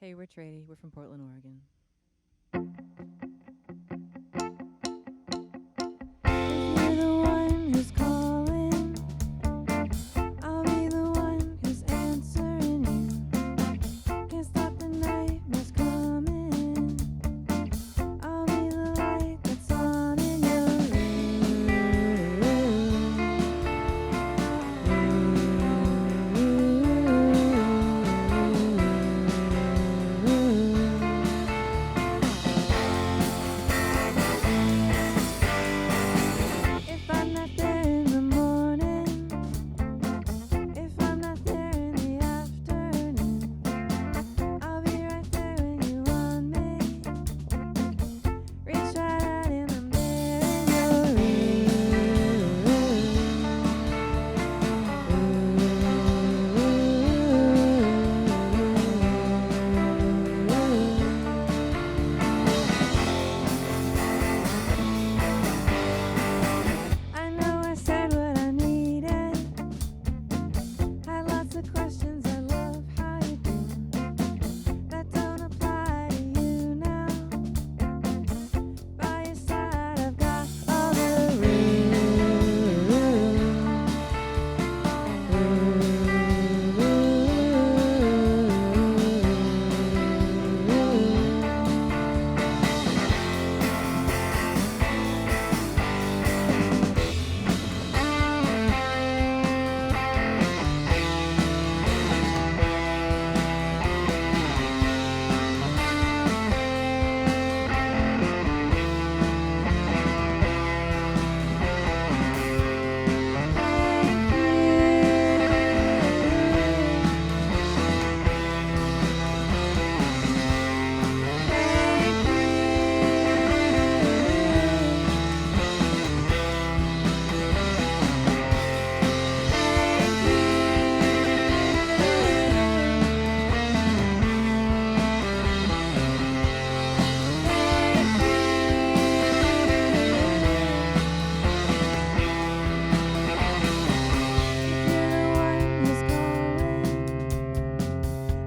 Hey, we're Tradie. We're from Portland, Oregon. If you're the one who's calling, I'll be the one who's answering you. Can't stop the nightmares coming. I'll be the light that's on in your If I'm not there in the morning, if I'm not there in the afternoon, I'll be right there when you want me. Reach right out and I'm there in your I know I said what I needed. Had lots of questions. I love how you do. That don't apply to you now. By your side, I've got all the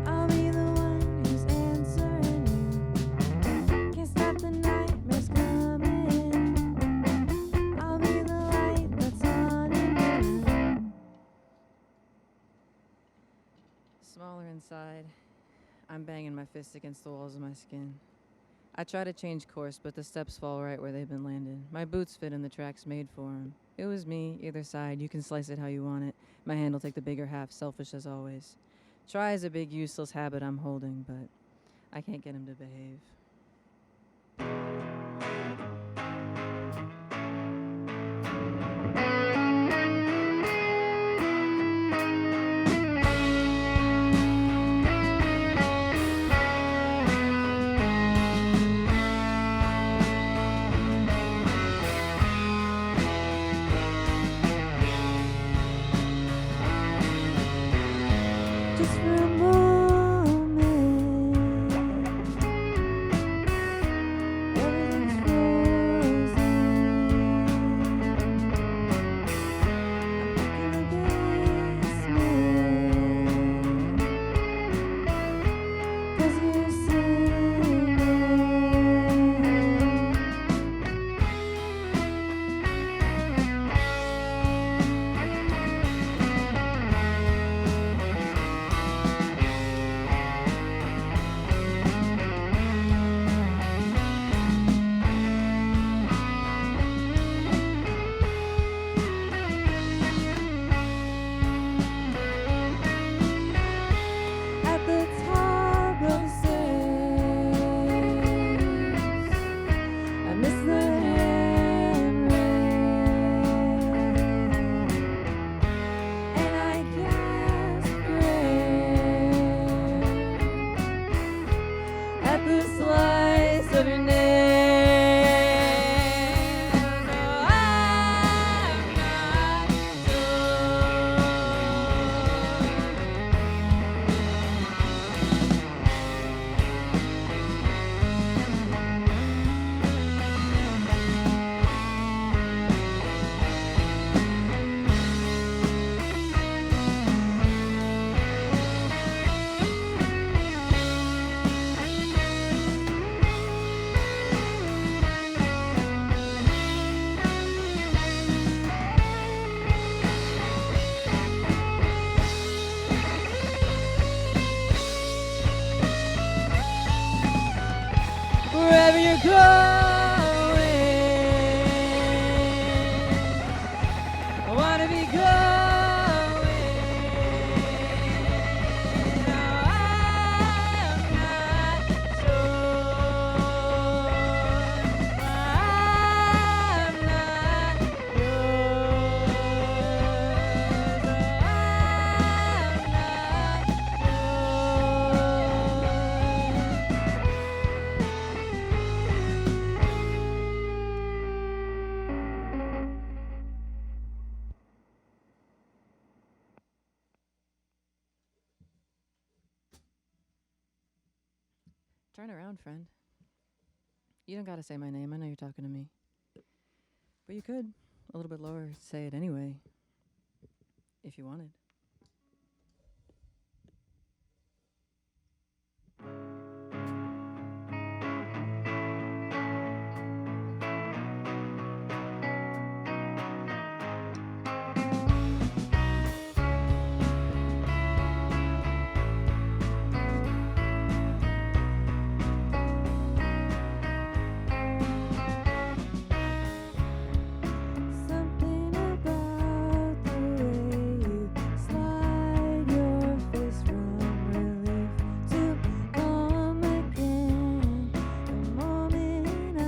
I'll be the one who's answering you. Can't stop the nightmares coming. I'll be the light that's on in your room. Smaller inside. I'm banging my fist against the walls of my skin. I try to change course, but the steps fall right where they've been landed. My boots fit in the tracks made for 'em. It was me, either side. You can slice it how you want it. My hand will take the bigger half, selfish as always. Try is a big useless habit I'm holding, but I can't get him to behave. Just for a moment, everything's frozen. I'm back in the basement, 'cause you're singing. At the top of the stairs, I miss the handrail, and I gasp prayer at the slice of your nails. Oh, I'm not sure. wherever you're going. I wanna be going. No, I'm not sure. I'm not yours. Turn around, friend. You don't gotta say my name. I know you're talking to me. But you could, a little bit lower, say it anyway, if you wanted. Something about the way you slide your face from relief to calm again. The moment I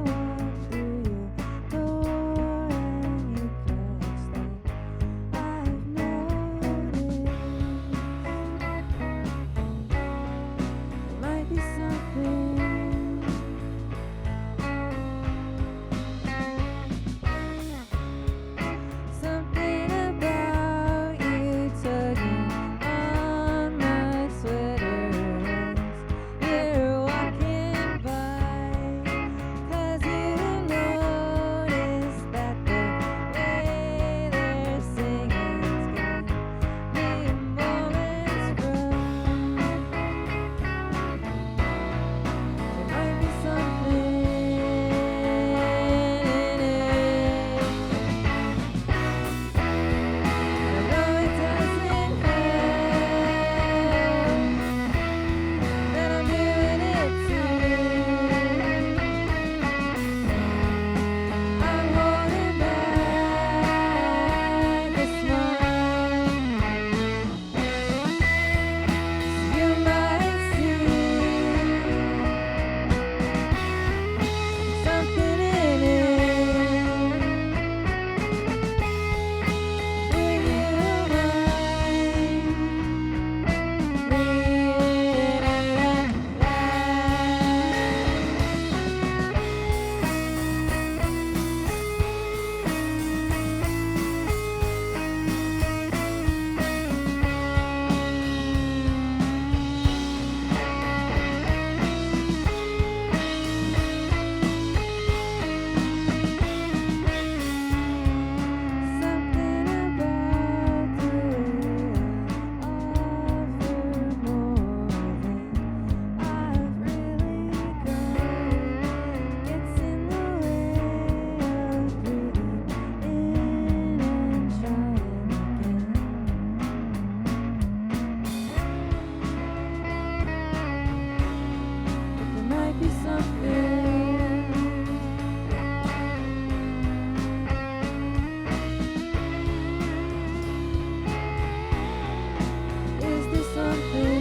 walk through your door and you catch that I've noticed. There might be something. Something about you tugging on my sweater as you're walking by. 'Cause you notice that the way they're singing's got me a moment's run. There might be something in it. I know it doesn't help that I'm doing it too. I'm holding back a smile. You might see something in it. Will you Something about the way I offer more than I've really got. Gets in the way of breathing in and trying again. But there might be something. Is there something?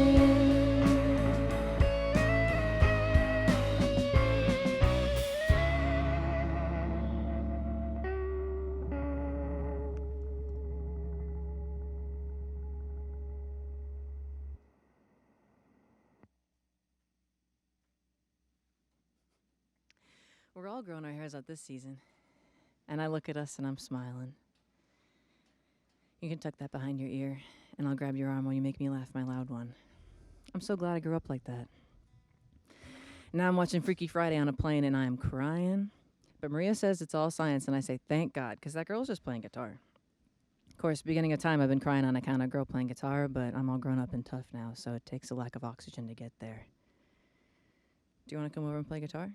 We're all growing our hairs out this season. And I look at us and I'm smiling. You can tuck that behind your ear, and I'll grab your arm while you make me laugh, my loud one. I'm so glad I grew up like that. Now I'm watching Freaky Friday on a plane and I'm crying. But Maria says it's all science, and I say thank God, because that girl's just playing guitar. Of course, beginning of time I've been crying on account of a girl playing guitar, but I'm all grown up and tough now, so it takes a lack of oxygen to get there. Do you want to come over and play guitar?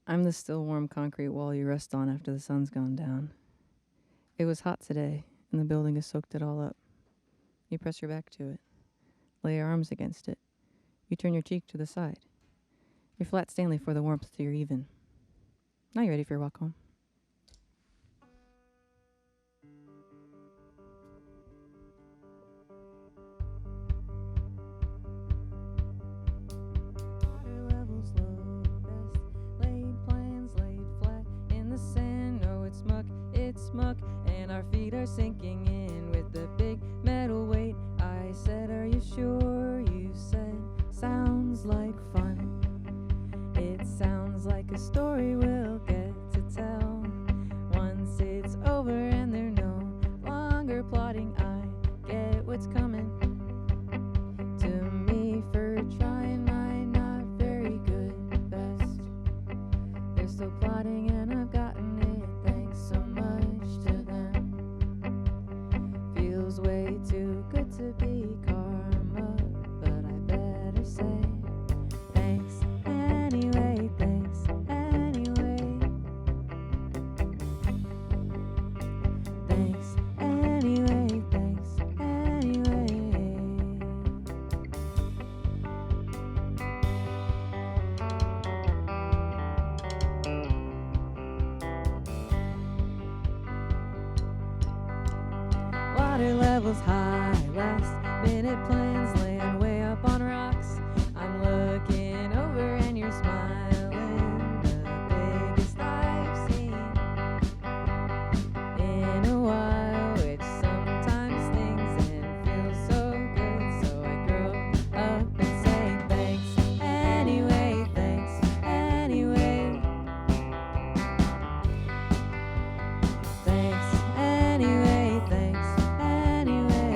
I'm the still warm concrete wall you rest on after the sun's gone down. It was hot today, and the building has soaked it all up. You press your back to it, lay your arms against it. You turn your cheek to the side. You're flat Stanley for the warmth till you're even. Now you're ready for your walk home. Water levels low, best laid plans laid flat in the sand. No, it's muck, and our feet are sinking in with the big metal weight. I said, are you sure? You said, sounds like fun. It sounds like a story we'll get to tell once it's over and they're no longer plotting. I get what's coming to me for trying my not very good best. They're still plotting and I've gotten it, thanks so much to them. Feels way too good to be karma, but I better say thanks anyway, thanks anyway. Thanks anyway, thanks anyway. Water levels high, last minute plans laying way up on rocks. I'm looking over and you're smiling, the biggest I've seen in a while, which sometimes stings and feels so good. So I grow up and say thanks anyway, thanks anyway. Thanks anyway, thanks anyway.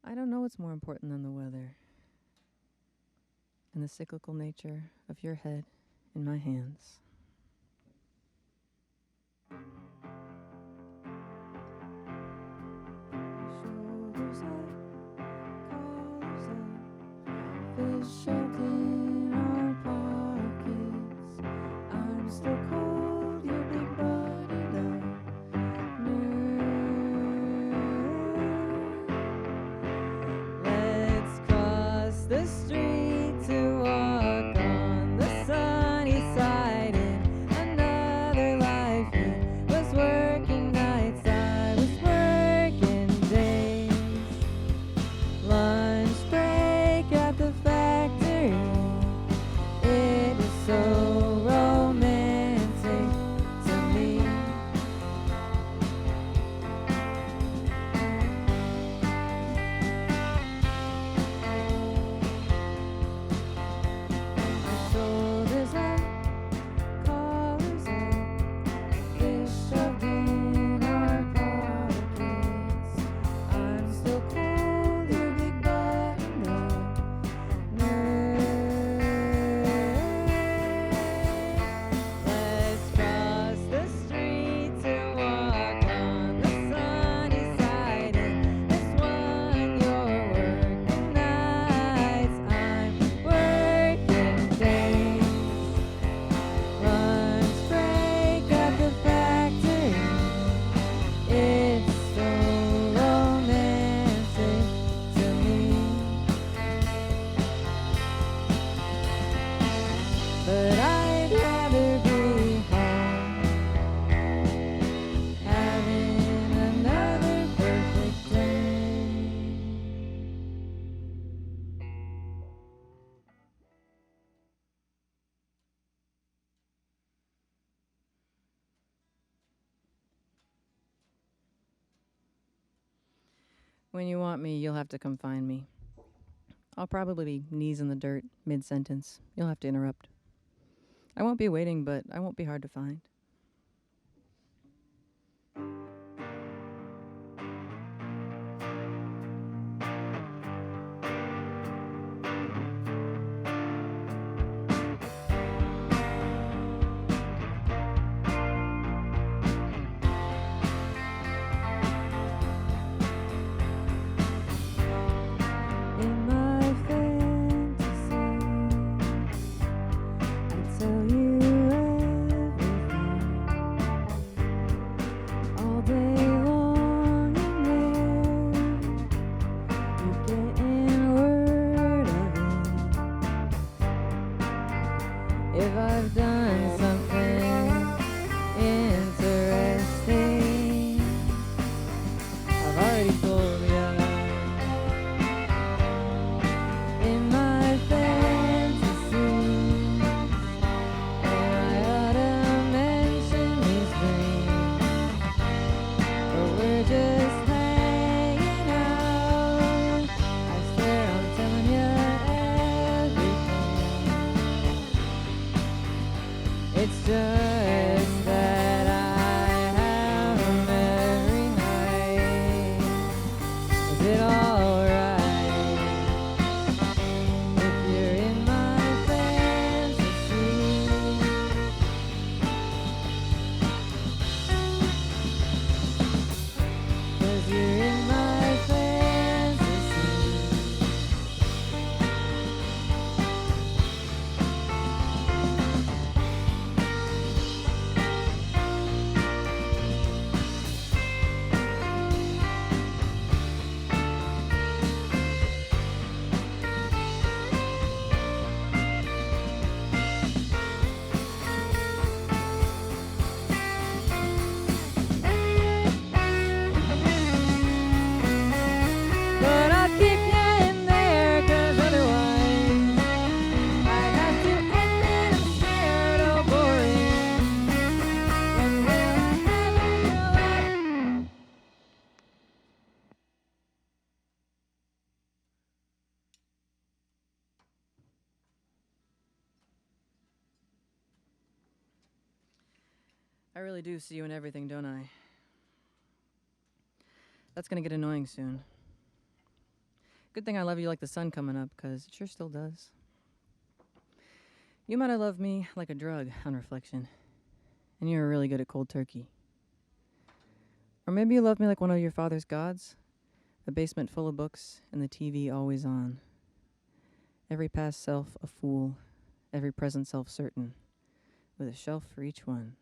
I don't know what's more important than the weather and the cyclical nature of your head in my hands. Shoulders up, collars up, fish shoved in our pockets. I'm still cold, you're big butted up. Let's cross the street to walk on the sunny side in another life. He was working nights, I was working days. Lunch break at the factory. It is so romantic to me. Shoulders up, collars up, fish shoved in our pockets. I'm still cold, you're big buttoned up. Let's cross the street to walk on the sunny side. And this one, you're working nights, I'm working days. Lunch break at the factory. It's so romantic to me. But I'd rather be home, having another perfect day. When you want me, you'll have to come find me. I'll probably be knees in the dirt, mid-sentence. You'll have to interrupt. I won't be waiting, but I won't be hard to find. I've done something interesting. I've already told you in my fantasies, and I ought to mention these things, but we're just hanging out. I swear I'm telling you everything. It's just that I have them every night. Is it alright if you're in my fantasy? 'Cause you're in my fantasy. But I'll keep you in there, 'cause otherwise I have to end it. I'm scared or boring, and we'll never grow up. I really do see you in everything, don't I? That's gonna get annoying soon. Good thing I love you like the sun coming up, 'cause it sure still does. You might have loved me like a drug, on reflection, and you were really good at cold turkey. Or maybe you loved me like one of your father's gods, a basement full of books and the TV always on. Every past self a fool, every present self certain, with a shelf for each one.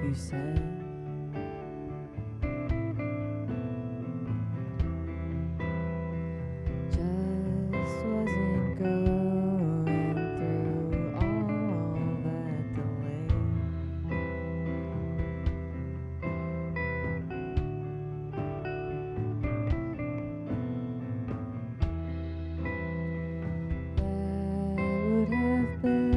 You said just wasn't going through all that delay. That would have been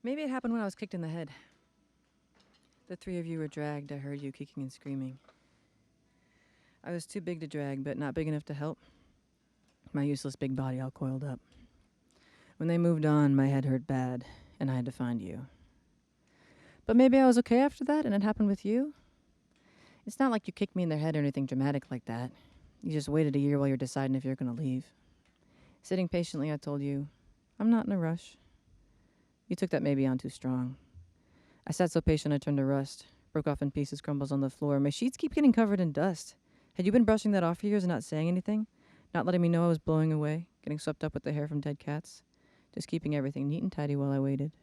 Maybe it happened when I was kicked in the head. The three of you were dragged. I heard you kicking and screaming. I was too big to drag, but not big enough to help. My useless big body all coiled up. When they moved on, my head hurt bad, and I had to find you. But maybe I was okay after that, and it happened with you? It's not like you kicked me in the head or anything dramatic like that. You just waited a year while you're deciding if you're going to leave. Sitting patiently, I told you, I'm not in a rush. You took that maybe on too strong. I sat so patient I turned to rust, broke off in pieces, crumbles on the floor. My sheets keep getting covered in dust. Had you been brushing that off for years and not saying anything? Not letting me know I was blowing away, getting swept up with the hair from dead cats? Just keeping everything neat and tidy while I waited,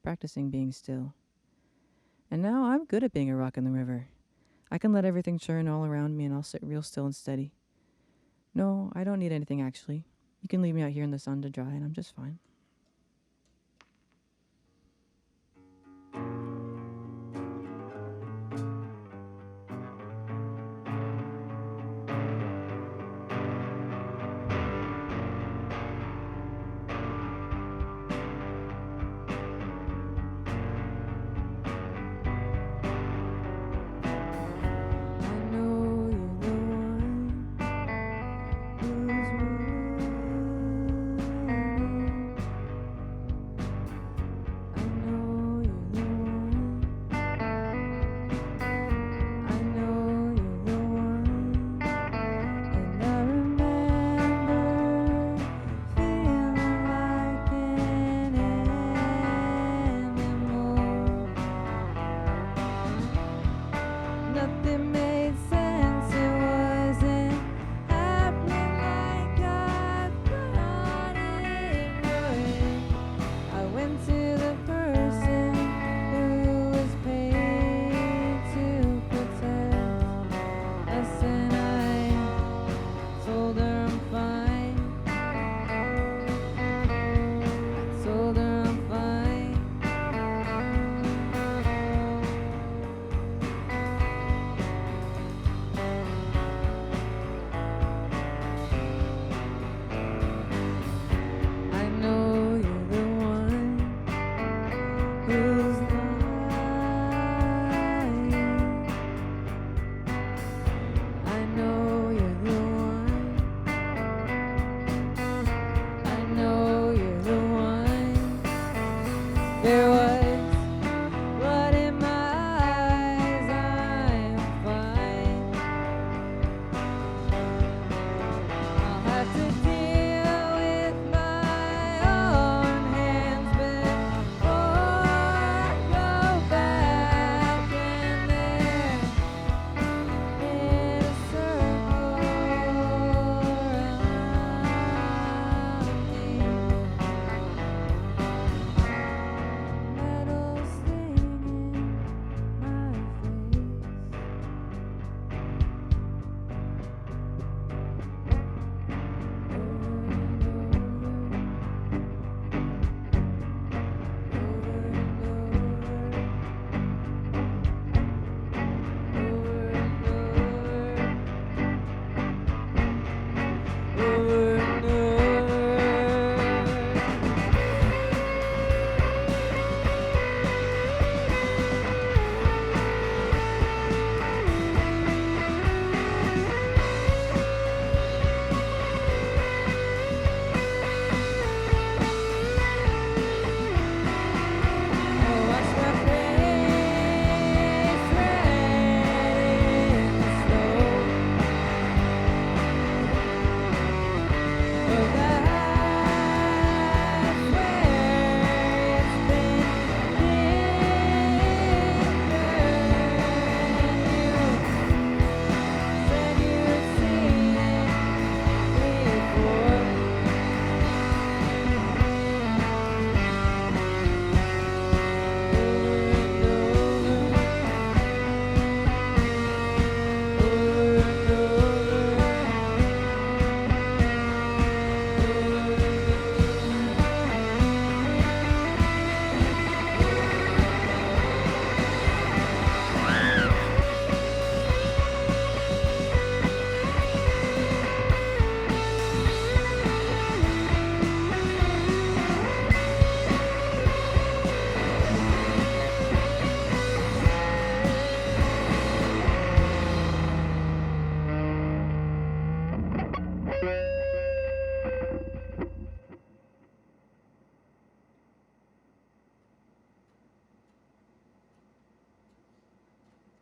practicing being still. And now I'm good at being a rock in the river. I can let everything churn all around me and I'll sit real still and steady. No, I don't need anything actually. You can leave me out here in the sun to dry and I'm just fine.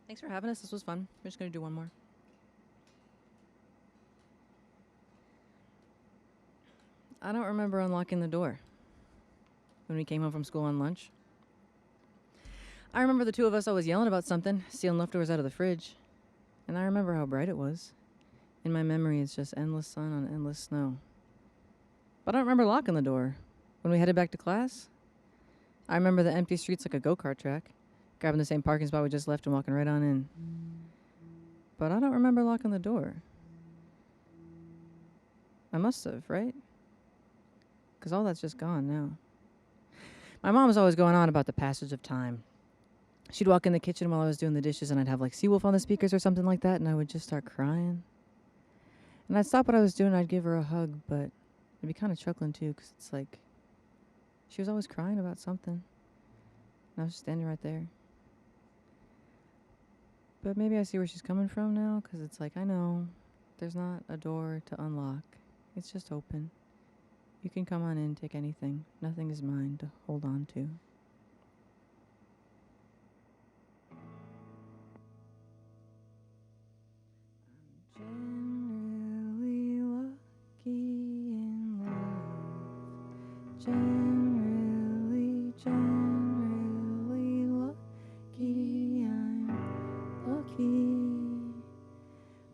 Thanks for having us. This was fun. We're just going to do one more. I don't remember unlocking the door when we came home from school on lunch. I remember the two of us always yelling about something, stealing leftovers out of the fridge. And I remember how bright it was. In my memory, it's just endless sun on endless snow. But I don't remember locking the door. When we headed back to class, I remember the empty streets like a go-kart track, grabbing the same parking spot we just left and walking right on in. But I don't remember locking the door. I must have, right? Because all that's just gone now. My mom was always going on about the passage of time. She'd walk in the kitchen while I was doing the dishes, and I'd have like Seawolf on the speakers or something like that, and I would just start crying. And I'd stop what I was doing, and I'd give her a hug, but I'd be kind of chuckling too, because it's like she was always crying about something. And I was just standing right there. But maybe I see where she's coming from now, because it's like, I know there's not a door to unlock. It's just open. You can come on in, take anything. Nothing is mine to hold on to. Generally lucky in love. Generally lucky. I'm lucky.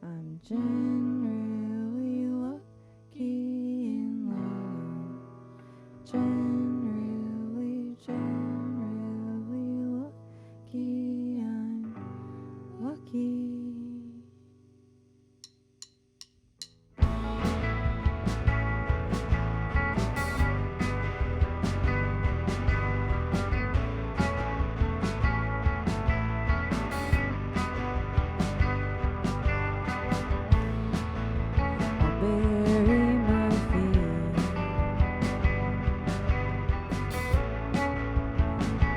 I'm generally lucky in love. Generally lucky. I'm lucky. Bury my feet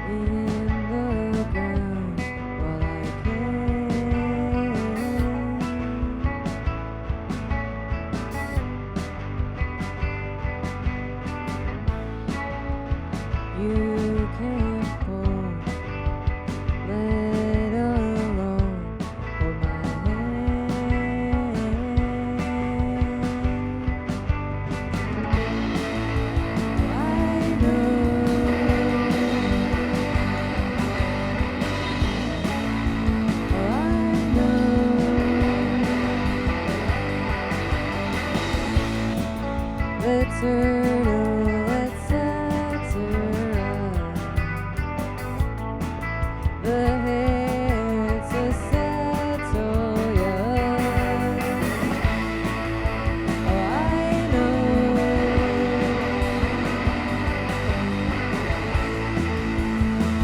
in the ground while I can. You can't hold, let alone hold my hand. I know. The turtle that sets her up, the head's a settle young. Oh, I know.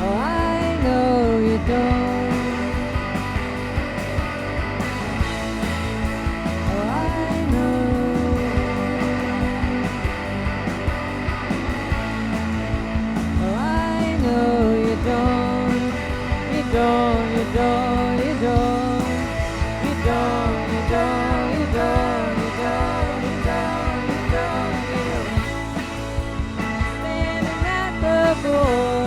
Oh, I know you don't. Oh, I know. Oh, I know you don't. You don't, you don't, you don't. You don't, you don't, you don't, you don't, you don't, you don't, you don't. Standing at the door.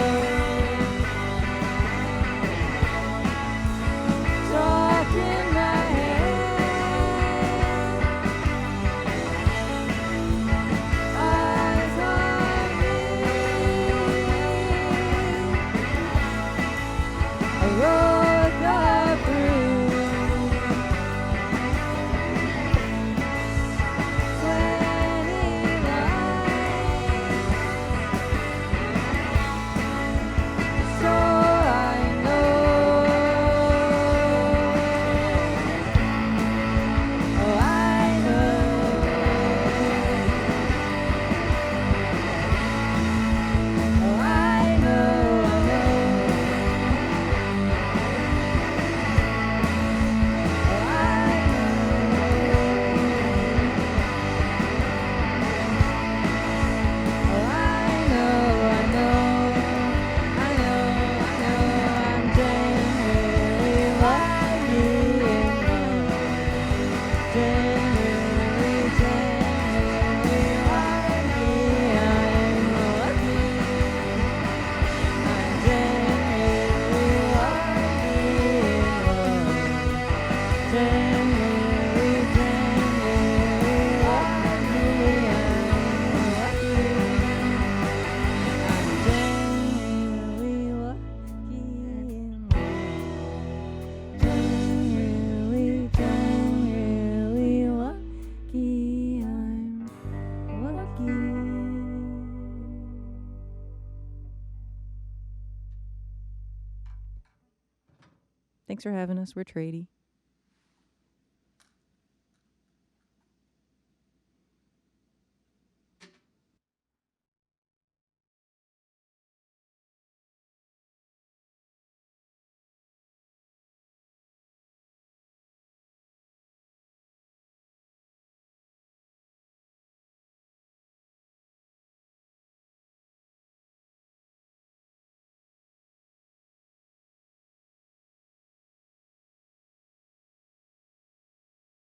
Thanks for having us. We're Tradie.